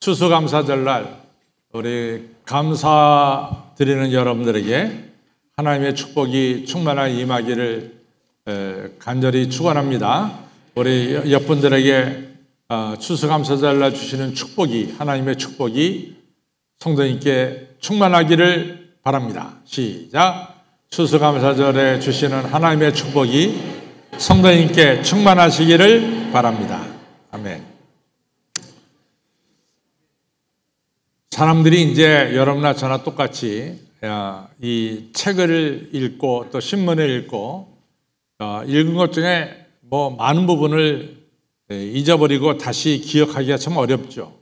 추수감사절날 우리 감사드리는 여러분들에게 하나님의 축복이 충만하게 임하기를 간절히 축원합니다. 우리 옆분들에게 추수감사절날 주시는 축복이, 하나님의 축복이 성도님께 충만하기를 바랍니다. 시작. 추수감사절에 주시는 하나님의 축복이 성도님께 충만하시기를 바랍니다. 아멘. 사람들이 이제 여러분나 저나 똑같이 이 책을 읽고 또 신문을 읽고 읽은 것 중에 뭐 많은 부분을 잊어버리고 다시 기억하기가 참 어렵죠.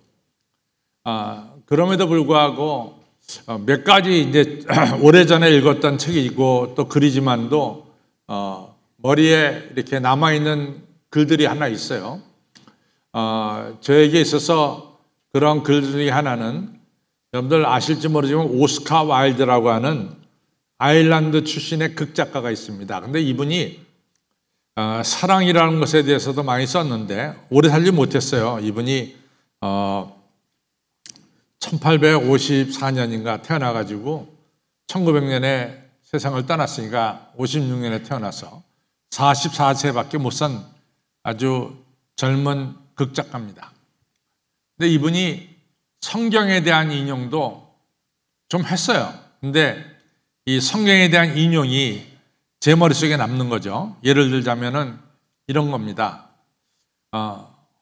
그럼에도 불구하고 몇 가지 이제 오래전에 읽었던 책이고 또 글이지만도 머리에 이렇게 남아있는 글들이 하나 있어요. 저에게 있어서 그런 글 중에 하나는 여러분들 아실지 모르지만 오스카 와일드라고 하는 아일랜드 출신의 극작가가 있습니다. 근데 이분이 사랑이라는 것에 대해서도 많이 썼는데 오래 살지 못했어요. 이분이 1854년인가 태어나가지고 1900년에 세상을 떠났으니까 56년에 태어나서 44세밖에 못 산 아주 젊은 극작가입니다. 근데 이분이 성경에 대한 인용도 좀 했어요. 근데 이 성경에 대한 인용이 제 머릿속에 남는 거죠. 예를 들자면은 이런 겁니다.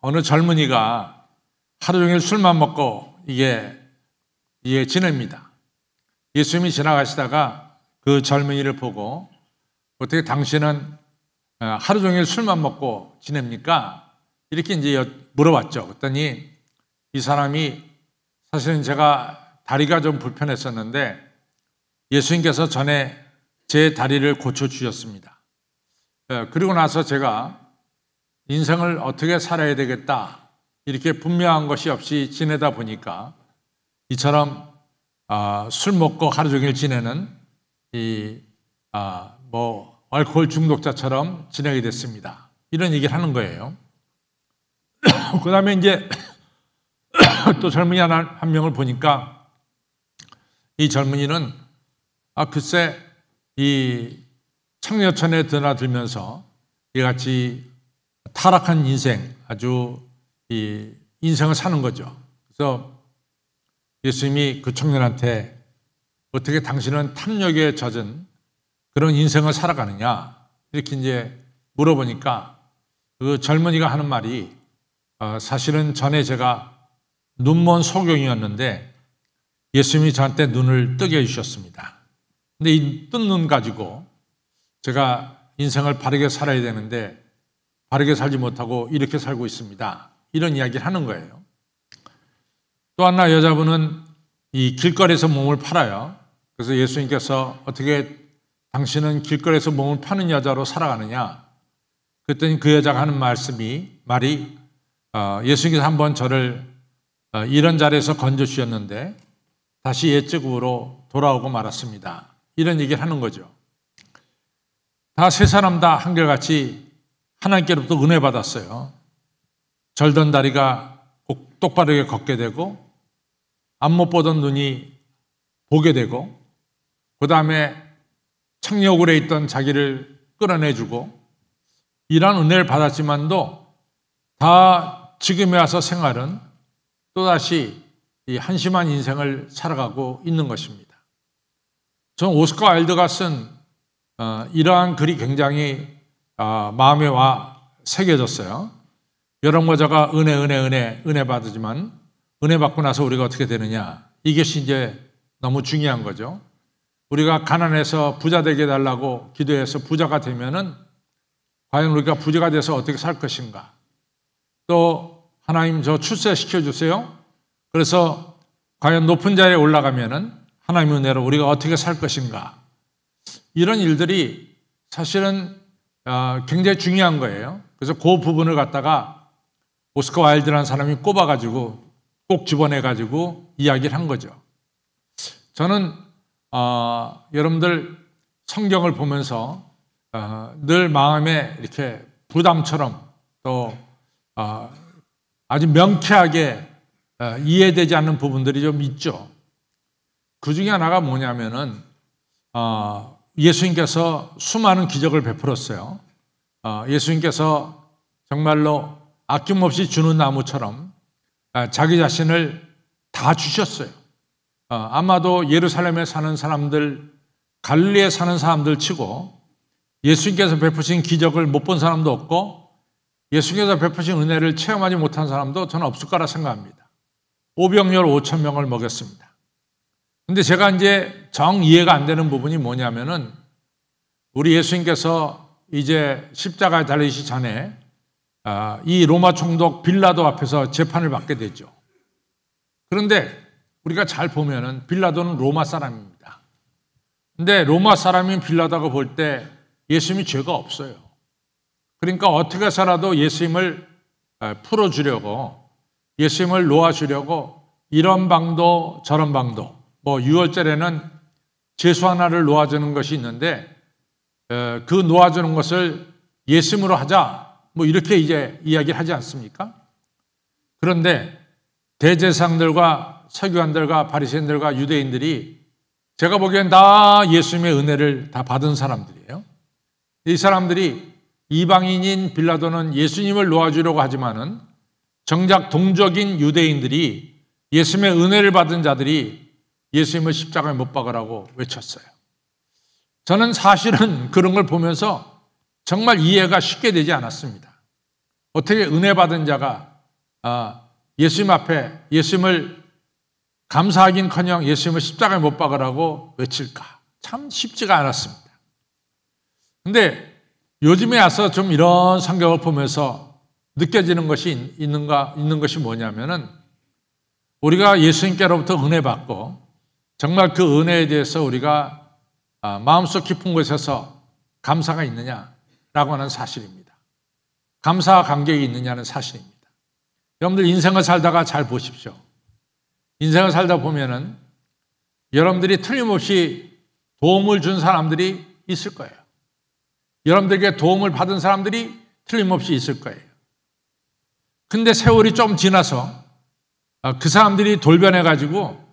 어느 젊은이가 하루 종일 술만 먹고 이게 지냅니다. 예수님이 지나가시다가 그 젊은이를 보고 어떻게 당신은 하루 종일 술만 먹고 지냅니까? 이렇게 이제 물어봤죠. 그랬더니 이 사람이 사실은 제가 다리가 좀 불편했었는데 예수님께서 전에 제 다리를 고쳐주셨습니다. 그리고 나서 제가 인생을 어떻게 살아야 되겠다 이렇게 분명한 것이 없이 지내다 보니까 이처럼 술 먹고 하루 종일 지내는 알코올 중독자처럼 지내게 됐습니다. 이런 얘기를 하는 거예요. 그 다음에 이제 또 젊은이 한 명을 보니까 이 젊은이는 글쎄 이 청년촌에 드나들면서 이같이 타락한 인생, 아주 이 인생을 사는 거죠. 그래서 예수님이 그 청년한테 어떻게 당신은 탐욕에 젖은 그런 인생을 살아가느냐 이렇게 이제 물어보니까 그 젊은이가 하는 말이 사실은 전에 제가 눈먼 소경이었는데 예수님이 저한테 눈을 뜨게 해주셨습니다. 근데 이 뜬 눈 가지고 제가 인생을 바르게 살아야 되는데 바르게 살지 못하고 이렇게 살고 있습니다. 이런 이야기를 하는 거예요. 또 하나 여자분은 이 길거리에서 몸을 팔아요. 그래서 예수님께서 어떻게 당신은 길거리에서 몸을 파는 여자로 살아가느냐? 그랬더니 그 여자가 하는 말이 예수님께서 한번 저를 이런 자리에서 건져주셨는데 다시 옛적으로 돌아오고 말았습니다. 이런 얘기를 하는 거죠. 다 세 사람 다 한결같이 하나님께로부터 은혜 받았어요. 절던 다리가 똑바르게 걷게 되고 안 못 보던 눈이 보게 되고 그 다음에 청력울에 있던 자기를 끌어내주고 이런 은혜를 받았지만도 다 지금에 와서 생활은 또다시 이 한심한 인생을 살아가고 있는 것입니다. 저는 오스카 와일드가 쓴 이러한 글이 굉장히 마음에 새겨졌어요. 여러분과 저가 은혜 받으지만 은혜 받고 나서 우리가 어떻게 되느냐 이것이 이제 너무 중요한 거죠. 우리가 가난해서 부자 되게 해달라고 기도해서 부자가 되면은 과연 우리가 부자가 돼서 어떻게 살 것인가? 또 하나님 저 출세시켜 주세요. 그래서 과연 높은 자리에 올라가면은 하나님의 은혜로 우리가 어떻게 살 것인가? 이런 일들이 사실은 굉장히 중요한 거예요. 그래서 그 부분을 갖다가 오스카 와일드라는 사람이 꼽아가지고 꼭 집어내가지고 이야기를 한 거죠. 저는 여러분들 성경을 보면서 늘 마음에 이렇게 부담처럼 또 아주 명쾌하게 이해되지 않는 부분들이 좀 있죠. 그 중에 하나가 뭐냐면은 예수님께서 수많은 기적을 베풀었어요. 예수님께서 정말로 아낌없이 주는 나무처럼 자기 자신을 다 주셨어요. 아마도 예루살렘에 사는 사람들, 갈릴리에 사는 사람들 치고 예수님께서 베푸신 기적을 못 본 사람도 없고 예수님께서 베푸신 은혜를 체험하지 못한 사람도 저는 없을 거라 생각합니다. 오병이어 5,000명을 먹였습니다. 근데 제가 이제 정 이해가 안 되는 부분이 뭐냐면은 우리 예수님께서 이제 십자가에 달리시기 전에 이 로마 총독 빌라도 앞에서 재판을 받게 되죠. 그런데 우리가 잘 보면은 빌라도는 로마 사람입니다. 근데 로마 사람인 빌라도가 볼 때 예수님이 죄가 없어요. 그러니까 어떻게 해서라도 예수님을 풀어주려고, 예수님을 놓아주려고 이런 방도 저런 방도, 뭐 유월절에는 제수 하나를 놓아주는 것이 있는데 그 놓아주는 것을 예수님으로 하자, 뭐 이렇게 이제 이야기를 하지 않습니까? 그런데 대제사장들과 서기관들과 바리새인들과 유대인들이 제가 보기엔 다 예수님의 은혜를 다 받은 사람들이에요. 이 사람들이 이방인인 빌라도는 예수님을 놓아주려고 하지만은 정작 동족인 유대인들이 예수님의 은혜를 받은 자들이 예수님을 십자가에 못 박으라고 외쳤어요. 저는 사실은 그런 걸 보면서 정말 이해가 쉽게 되지 않았습니다. 어떻게 은혜 받은 자가 예수님 앞에 예수님을 감사하긴커녕 예수님을 십자가에 못 박으라고 외칠까? 참 쉽지가 않았습니다. 근데 요즘에 와서 좀 이런 성경을 보면서 느껴지는 것이 있는 것이 뭐냐면은 우리가 예수님께로부터 은혜 받고 정말 그 은혜에 대해서 우리가 마음속 깊은 곳에서 감사가 있느냐라고 하는 사실입니다. 감사와 감격이 있느냐는 사실입니다. 여러분들 인생을 살다가 잘 보십시오. 인생을 살다 보면은 여러분들이 틀림없이 도움을 준 사람들이 있을 거예요. 여러분들에게 도움을 받은 사람들이 틀림없이 있을 거예요. 근데 세월이 좀 지나서 그 사람들이 돌변해가지고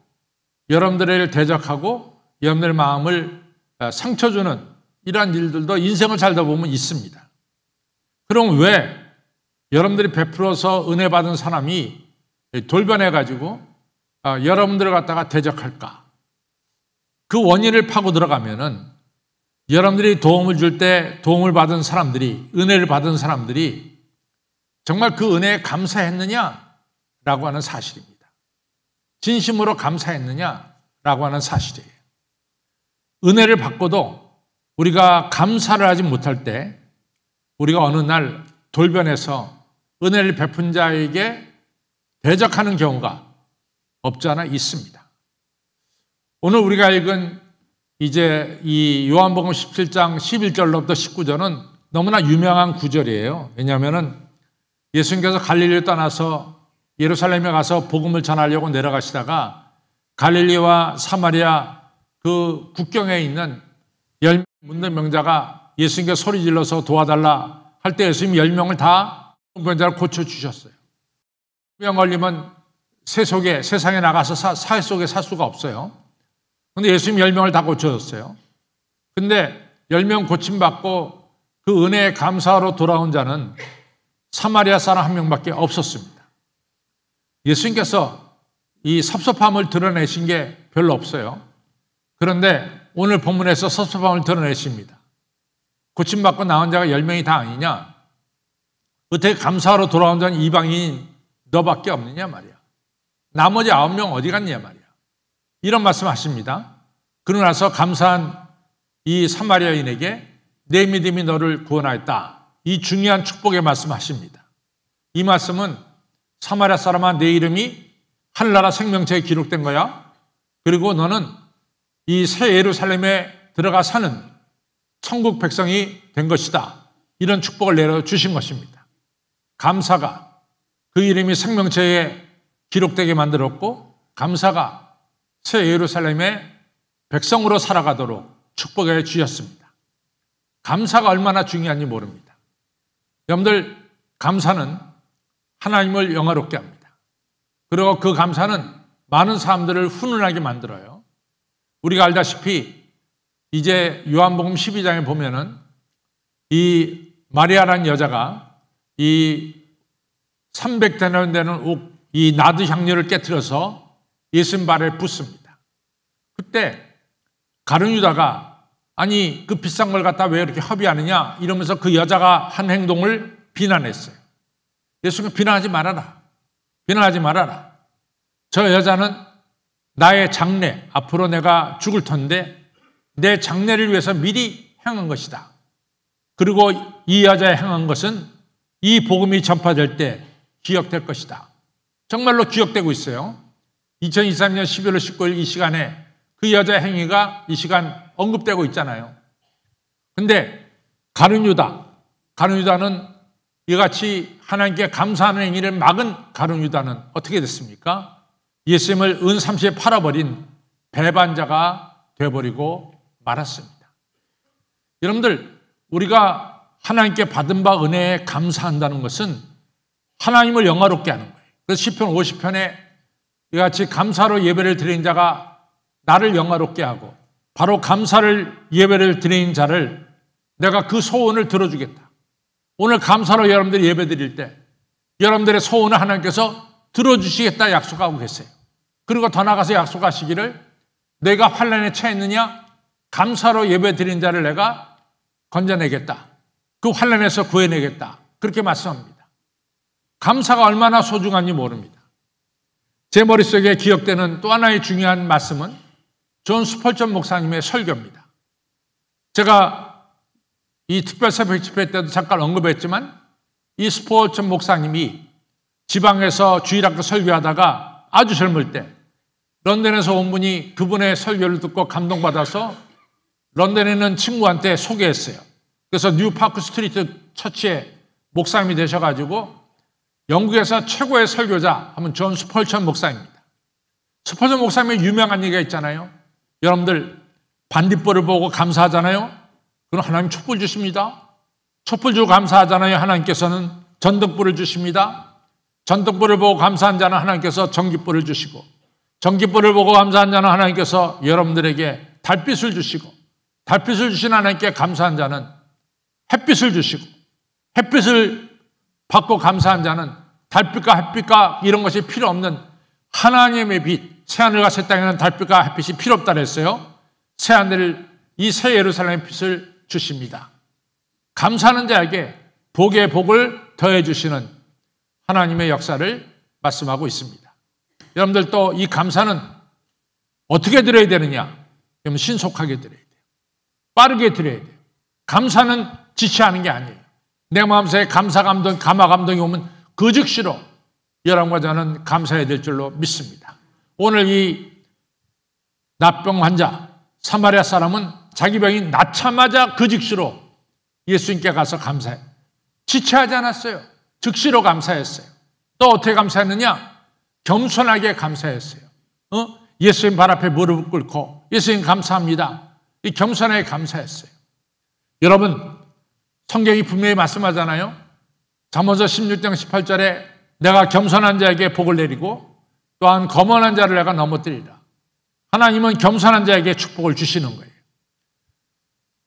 여러분들을 대적하고 여러분들 마음을 상처 주는 이러한 일들도 인생을 살다 보면 있습니다. 그럼 왜 여러분들이 베풀어서 은혜 받은 사람이 돌변해가지고 여러분들을 갖다가 대적할까? 그 원인을 파고 들어가면은 여러분들이 도움을 줄 때 도움을 받은 사람들이, 은혜를 받은 사람들이 정말 그 은혜에 감사했느냐라고 하는 사실입니다. 진심으로 감사했느냐라고 하는 사실이에요. 은혜를 받고도 우리가 감사를 하지 못할 때 우리가 어느 날 돌변해서 은혜를 베푼 자에게 대적하는 경우가 없지 않아 있습니다. 오늘 우리가 읽은 이제 이 요한복음 17장 11절로부터 19절은 너무나 유명한 구절이에요. 왜냐하면 예수님께서 갈릴리를 떠나서 예루살렘에 가서 복음을 전하려고 내려가시다가 갈릴리와 사마리아 그 국경에 있는 10명 묻는 명자가 예수님께 소리 질러서 도와달라 할 때 예수님 10명을 다 병자를 고쳐주셨어요. 병 걸리면 세상에 나가서 사회 속에 살 수가 없어요. 근데 예수님 10명을 다 고쳐줬어요. 근데 10명 고침받고 그 은혜에 감사하러 돌아온 자는 사마리아 사람 1명밖에 없었습니다. 예수님께서 이 섭섭함을 드러내신 게 별로 없어요. 그런데 오늘 본문에서 섭섭함을 드러내십니다. 고침받고 나온 자가 10명이 다 아니냐? 어떻게 감사하러 돌아온 자는 이방인 너밖에 없느냐 말이야. 나머지 9명 어디 갔냐 말이야. 이런 말씀 하십니다. 그러고 나서 감사한 이 사마리아인에게 내 믿음이 너를 구원하였다. 이 중요한 축복의 말씀 하십니다. 이 말씀은 사마리아 사람아 내 이름이 하늘나라 생명체에 기록된 거야. 그리고 너는 이 새 예루살렘에 들어가 사는 천국 백성이 된 것이다. 이런 축복을 내려주신 것입니다. 감사가 그 이름이 생명체에 기록되게 만들었고 감사가 새 예루살렘의 백성으로 살아가도록 축복해 주셨습니다. 감사가 얼마나 중요한지 모릅니다. 여러분들 감사는 하나님을 영화롭게 합니다. 그리고 그 감사는 많은 사람들을 훈훈하게 만들어요. 우리가 알다시피 이제 요한복음 12장에 보면은 이 마리아라는 여자가 이 300데나리온 되는 이 나드 향료를 깨트려서 예수님 발에 붓습니다. 그때 가룟 유다가 아니 그 비싼 걸 갖다 왜 이렇게 허비하느냐 이러면서 그 여자가 한 행동을 비난했어요. 예수님 비난하지 말아라. 비난하지 말아라. 저 여자는 나의 장래, 앞으로 내가 죽을 텐데 내 장래를 위해서 미리 행한 것이다. 그리고 이 여자의 행한 것은 이 복음이 전파될 때 기억될 것이다. 정말로 기억되고 있어요. 2023년 11월 19일 이 시간에 그 여자의 행위가 이 시간 언급되고 있잖아요. 근데 가룟 유다는 이같이 하나님께 감사하는 행위를 막은 가룟 유다는 어떻게 됐습니까? 예수님을 은 30에 팔아버린 배반자가 되어버리고 말았습니다. 여러분들, 우리가 하나님께 받은 바 은혜에 감사한다는 것은 하나님을 영화롭게 하는 거예요. 그래서 시편 50편에 이같이 감사로 예배를 드린 자가 나를 영화롭게 하고 바로 감사를 예배를 드린 자를 내가 그 소원을 들어주겠다. 오늘 감사로 여러분들이 예배 드릴 때 여러분들의 소원을 하나님께서 들어주시겠다 약속하고 계세요. 그리고 더 나아가서 약속하시기를 내가 환난에 처했느냐? 감사로 예배 드린 자를 내가 건져내겠다. 그 환난에서 구해내겠다. 그렇게 말씀합니다. 감사가 얼마나 소중한지 모릅니다. 제 머릿속에 기억되는 또 하나의 중요한 말씀은 존 스펄전 목사님의 설교입니다. 제가 이 특별 새벽 집회 때도 잠깐 언급했지만 이 스펄전 목사님이 지방에서 주일학교 설교하다가 아주 젊을 때 런던에서 온 분이 그분의 설교를 듣고 감동받아서 런던에 있는 친구한테 소개했어요. 그래서 뉴파크 스트리트 처치에 목사님이 되셔가지고 영국에서 최고의 설교자 하면 존 스펄전 목사입니다. 스펄전 목사님의 유명한 얘기가 있잖아요. 여러분들 반딧불을 보고 감사하잖아요. 그럼 하나님 촛불 주십니다. 촛불 주고 감사하잖아요. 하나님께서는 전등불을 주십니다. 전등불을 보고 감사한 자는 하나님께서 전깃불을 주시고 전깃불을 보고 감사한 자는 하나님께서 여러분들에게 달빛을 주시고 달빛을 주신 하나님께 감사한 자는 햇빛을 주시고 햇빛을 받고 감사한 자는 달빛과 햇빛과 이런 것이 필요 없는 하나님의 빛, 새하늘과 새 땅에는 달빛과 햇빛이 필요 없다 그랬어요. 새하늘, 이 새 예루살렘의 빛을 주십니다. 감사하는 자에게 복의 복을 더해 주시는 하나님의 역사를 말씀하고 있습니다. 여러분들 또 이 감사는 어떻게 드려야 되느냐? 여러분 신속하게 드려야 돼요. 빠르게 드려야 돼요. 감사는 지체하는 게 아니에요. 내 마음속에 감사 감동, 감화 감동이 오면 그 즉시로 여러분과 저는 감사해야 될 줄로 믿습니다. 오늘 이 낫병 환자 사마리아 사람은 자기 병이 낫자마자 그 즉시로 예수님께 가서 감사해. 지체하지 않았어요. 즉시로 감사했어요. 또 어떻게 감사했느냐? 겸손하게 감사했어요. 예수님 발 앞에 무릎을 꿇고 예수님 감사합니다. 이 겸손하게 감사했어요. 여러분 성경이 분명히 말씀하잖아요. 잠언서 16장 18절에 내가 겸손한 자에게 복을 내리고 또한 거만한 자를 내가 넘어뜨리라. 하나님은 겸손한 자에게 축복을 주시는 거예요.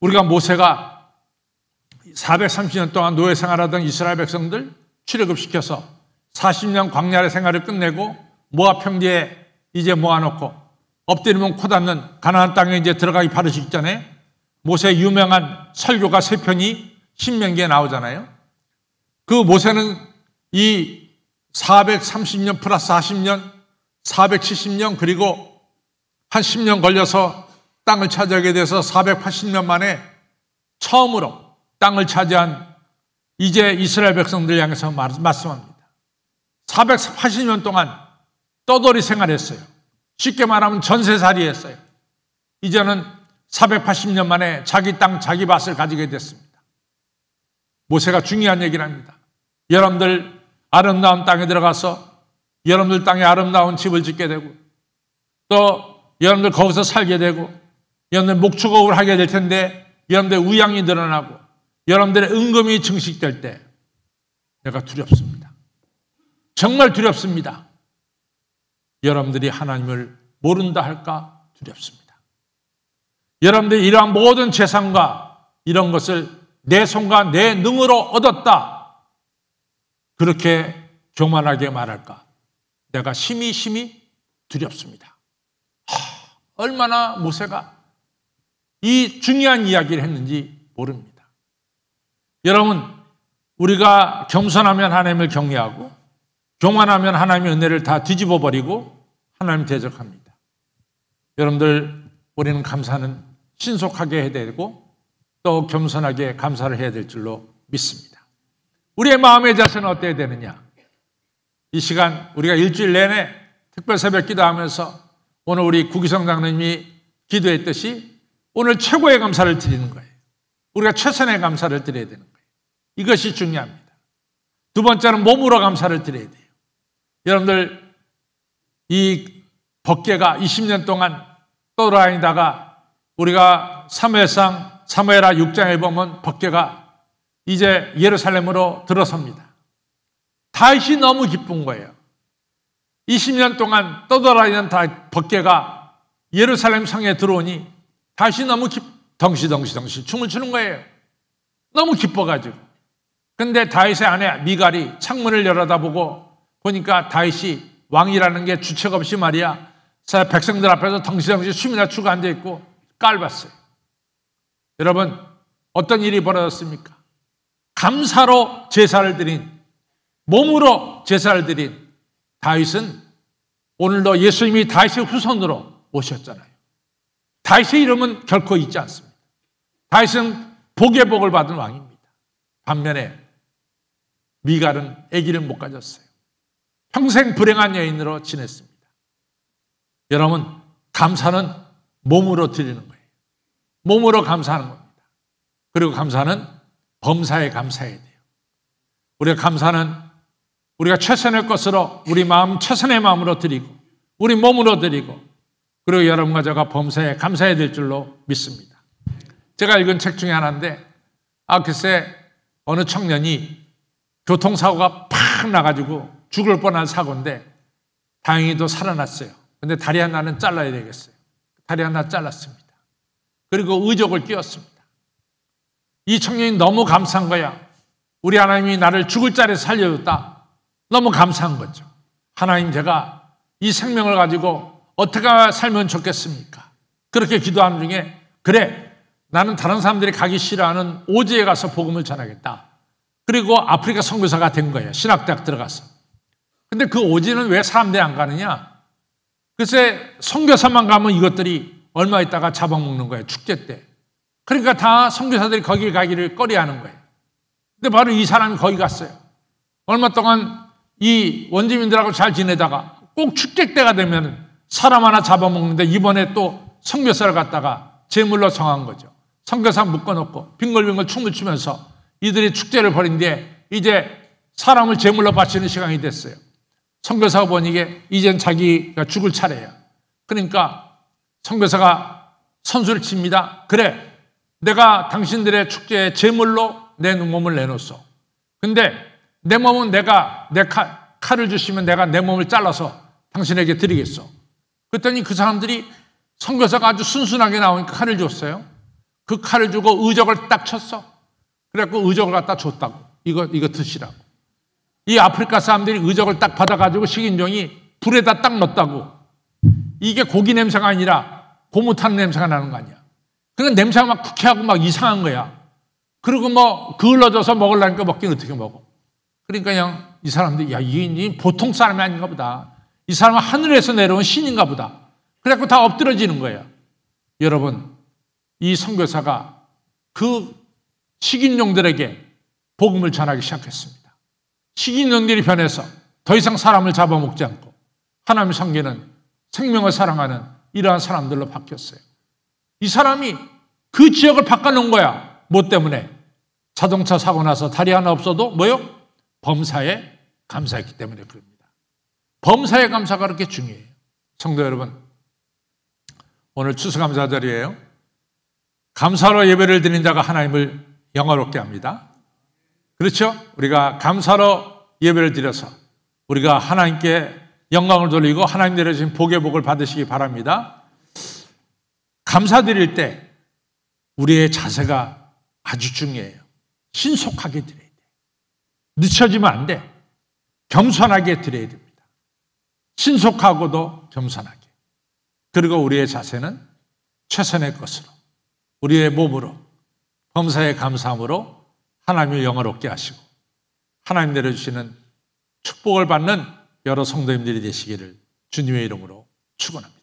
우리가 모세가 430년 동안 노예 생활하던 이스라엘 백성들 출애굽시켜서 40년 광야의 생활을 끝내고 모압 평지에 이제 모아놓고 엎드리면 코 닿는 가나안 땅에 이제 들어가기 바로 직전에 모세의 유명한 설교가 3편이 신명기에 나오잖아요. 그 모세는 이 430년 플러스 40년, 470년 그리고 한 10년 걸려서 땅을 차지하게 돼서 480년 만에 처음으로 땅을 차지한 이제 이스라엘 백성들 향해서 말씀합니다. 480년 동안 떠돌이 생활했어요. 쉽게 말하면 전세살이 했어요. 이제는 480년 만에 자기 땅, 자기 밭을 가지게 됐습니다. 모세가 중요한 얘기를 합니다. 여러분들 아름다운 땅에 들어가서 여러분들 땅에 아름다운 집을 짓게 되고 또 여러분들 거기서 살게 되고 여러분들 목축업을 하게 될 텐데 여러분들 우양이 늘어나고 여러분들의 은금이 증식될 때 내가 두렵습니다. 정말 두렵습니다. 여러분들이 하나님을 모른다 할까 두렵습니다. 여러분들이 이러한 모든 재산과 이런 것을 내 손과 내 능으로 얻었다, 그렇게 교만하게 말할까 내가 심히 두렵습니다. 얼마나 모세가 이 중요한 이야기를 했는지 모릅니다. 여러분, 우리가 겸손하면 하나님을 경외하고 교만하면 하나님의 은혜를 다 뒤집어 버리고 하나님 대적합니다. 여러분들, 우리는 감사는 신속하게 해야 되고 또 겸손하게 감사를 해야 될 줄로 믿습니다. 우리의 마음의 자세는 어때야 되느냐? 이 시간 우리가 일주일 내내 특별 새벽 기도하면서 오늘 우리 구기성 장로님이 기도했듯이 오늘 최고의 감사를 드리는 거예요. 우리가 최선의 감사를 드려야 되는 거예요. 이것이 중요합니다. 두 번째는 몸으로 감사를 드려야 돼요. 여러분들, 이 법궤가 20년 동안 떠돌아다니다가 우리가 사무엘상 사무엘하 6장에 보면 법궤가 이제 예루살렘으로 들어섭니다. 다윗이 너무 기쁜 거예요. 20년 동안 떠돌아다니는 법궤가 예루살렘 성에 들어오니 다윗이 너무 덩시덩시 춤을 추는 거예요. 너무 기뻐가지고. 근데 다윗의 아내 미갈이 창문을 열어다보고 보니까 다윗이 왕이라는 게 주책 없이 말이야 백성들 앞에서 덩시덩시 춤이나 추고 앉아있고 깔봤어요. 여러분, 어떤 일이 벌어졌습니까? 감사로 제사를 드린, 몸으로 제사를 드린 다윗은 오늘도 예수님이 다윗의 후손으로 오셨잖아요. 다윗의 이름은 결코 잊지 않습니다. 다윗은 복의 복을 받은 왕입니다. 반면에 미갈은 아기를 못 가졌어요. 평생 불행한 여인으로 지냈습니다. 여러분, 감사는 몸으로 드리는 거예요. 몸으로 감사하는 겁니다. 그리고 감사는 범사에 감사해야 돼요. 우리가 감사는 우리가 최선의 것으로 우리 마음 최선의 마음으로 드리고 우리 몸으로 드리고 그리고 여러분과 제가 범사에 감사해야 될 줄로 믿습니다. 제가 읽은 책 중에 하나인데 글쎄 어느 청년이 교통사고가 팍 나가지고 죽을 뻔한 사고인데 다행히도 살아났어요. 근데 다리 하나는 잘라야 되겠어요. 다리 하나 잘랐습니다. 그리고 의족을 끼웠습니다. 이 청년이 너무 감사한 거야. 우리 하나님이 나를 죽을 자리에서 살려줬다. 너무 감사한 거죠. 하나님, 제가 이 생명을 가지고 어떻게 살면 좋겠습니까? 그렇게 기도하는 중에 그래, 나는 다른 사람들이 가기 싫어하는 오지에 가서 복음을 전하겠다. 그리고 아프리카 선교사가 된 거예요. 신학대학 들어가서. 근데 그 오지는 왜 사람들이 안 가느냐? 글쎄 선교사만 가면 이것들이 얼마 있다가 잡아먹는 거예요. 축제 때. 그러니까 다 선교사들이 거기 가기를 꺼려하는 거예요. 근데 바로 이 사람이 거기 갔어요. 얼마 동안 이 원주민들하고 잘 지내다가 꼭 축제 때가 되면 사람 하나 잡아먹는데 이번에 또 선교사를 갖다가 제물로 정한 거죠. 선교사 묶어놓고 빙글빙글 춤을 추면서 이들이 축제를 벌인 뒤에 이제 사람을 제물로 바치는 시간이 됐어요. 선교사가 보니 이젠 자기가 죽을 차례야. 그러니까 선교사가 선수를 칩니다. 그래, 내가 당신들의 축제에 제물로 내 몸을 내놓소. 근데 내 몸은 내가 내 칼을 주시면 내가 내 몸을 잘라서 당신에게 드리겠소. 그랬더니 그 사람들이 선교사가 아주 순순하게 나오니까 칼을 줬어요. 그 칼을 주고 의적을 딱 쳤어. 그래갖고 의적을 갖다 줬다고. 이거 드시라고. 이 아프리카 사람들이 의적을 딱 받아가지고 식인종이 불에다 딱 넣었다고. 이게 고기 냄새가 아니라 고무 타는 냄새가 나는 거 아니야. 그러니까 냄새가 막 쿠키하고 막 이상한 거야. 그리고 뭐 그을러져서 먹으려니까 먹긴 어떻게 먹어. 그러니까 그냥 이 사람들이 야, 이 보통 사람이 아닌가 보다. 이 사람은 하늘에서 내려온 신인가 보다. 그래갖고 다 엎드러지는 거예요. 여러분, 이 선교사가 그 식인종들에게 복음을 전하기 시작했습니다. 식인종들이 변해서 더 이상 사람을 잡아먹지 않고 하나님을 섬기는 생명을 사랑하는 이러한 사람들로 바뀌었어요. 이 사람이 그 지역을 바꿔놓은 거야. 뭐 때문에? 자동차 사고 나서 다리 하나 없어도 뭐요? 범사에 감사했기 때문에 그럽니다. 범사에 감사가 그렇게 중요해요. 성도 여러분, 오늘 추수감사절이에요. 감사로 예배를 드린 자가 하나님을 영화롭게 합니다. 그렇죠? 우리가 감사로 예배를 드려서 우리가 하나님께 영광을 돌리고 하나님 내려주신 복의 복을 받으시기 바랍니다. 감사드릴 때 우리의 자세가 아주 중요해요. 신속하게 드려야 돼. 늦춰지면 안 돼. 겸손하게 드려야 됩니다. 신속하고도 겸손하게. 그리고 우리의 자세는 최선의 것으로, 우리의 몸으로, 범사에 감사함으로 하나님을 영화롭게 하시고 하나님 내려주시는 축복을 받는 여러 성도님들이 되시기를 주님의 이름으로 축원합니다.